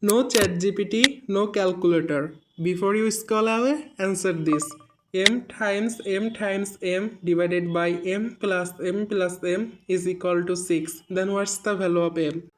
No ChatGPT, no calculator. Before you scroll away, answer this. M times m divided by m plus m is equal to 6. Then what's the value of m?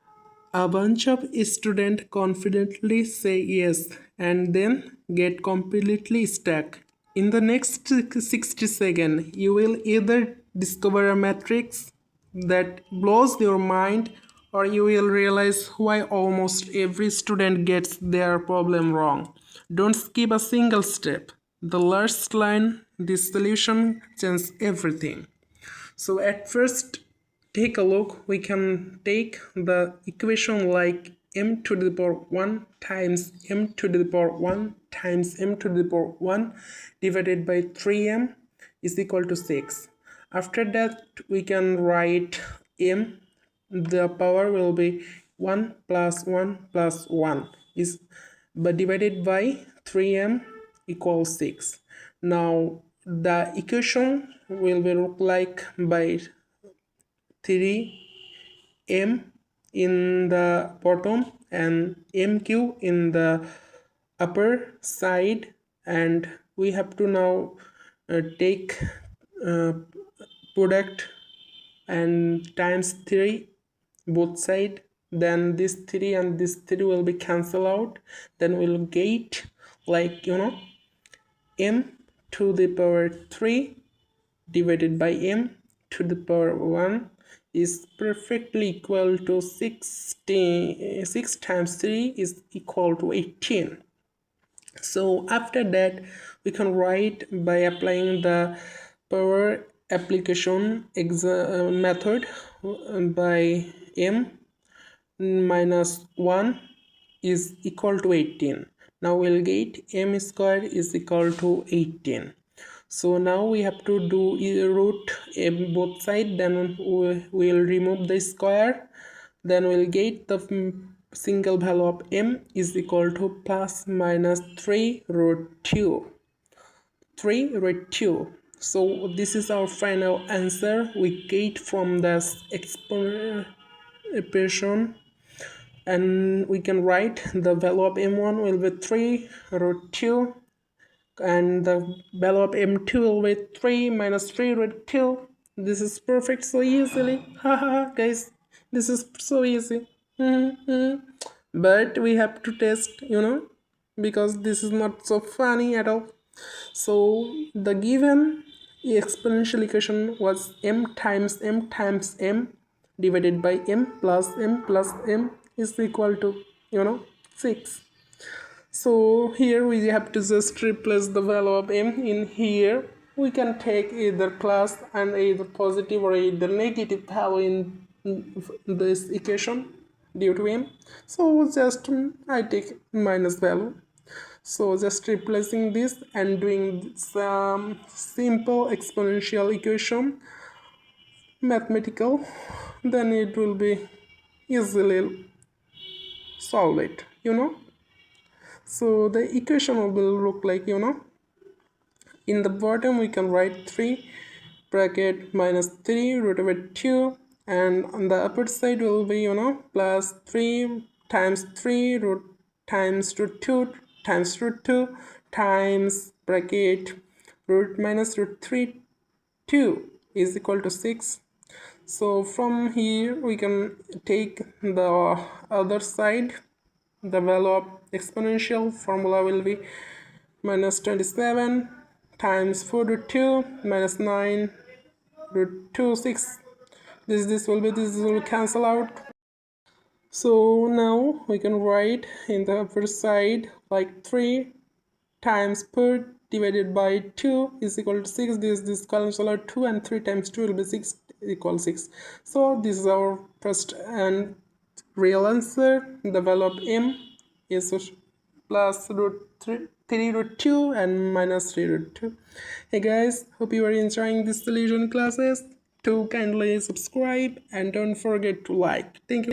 A bunch of students confidently say yes and then get completely stuck. In the next 60 seconds, you will either discover a matrix that blows your mind, or you will realize why almost every student gets their problem wrong. Don't skip a single step. The last line, this solution changes everything. So at first, take a look. We can take the equation like m to the power 1 times m to the power 1 times m to the power 1 divided by 3m is equal to 6. After that, we can write m. The power will be 1 plus 1 plus 1 is but divided by 3m equals 6. Now the equation will be look like by 3m in the bottom and mq in the upper side, and we have to now take product and times 3 both side. Then this 3 and this 3 will be cancel out. Then we'll get like m to the power 3 divided by m to the power 1 is perfectly equal to 16. 6 times 3 is equal to 18. So after that, we can write by applying the power application method by m minus 1 is equal to 18. Now we'll get m squared is equal to 18. So now we have to do root both side, then we'll remove the square, then we'll get the single value of m is equal to plus minus 3 root 2. 3 root 2. So this is our final answer we get from this expression, and we can write the value of m1 will be 3 root 2, and the value of m2 will be 3 minus 3 root 2. This is perfect so easily. Haha guys, this is so easy. But we have to test, because this is not so funny at all. So the given exponential equation was m times m divided by m plus m is equal to 6. So here we have to just replace the value of m in here. We can take either plus and either positive or either negative value in this equation due to m. So just I take minus value. So just replacing this and doing some simple exponential equation mathematical, then it will be easily solve it. So the equation will look like, in the bottom we can write 3 bracket minus 3 root over 2, and on the upper side will be plus 3 times 3 root times root 2 times root 2 times bracket root minus root 3 2 is equal to 6. So from here we can take the other side. The value of exponential formula will be minus 27 times 4 root 2 minus 9 root 2 6. This will cancel out. So now we can write in the upper side like 3 times 4 divided by 2 is equal to 6. This cancel out 2, and 3 times 2 will be 6 equals 6. So this is our first and real answer. The value of m is plus root 3 root 2 and minus 3 root 2. Hey guys, hope you are enjoying this solution classes. Do kindly subscribe and don't forget to like. Thank you.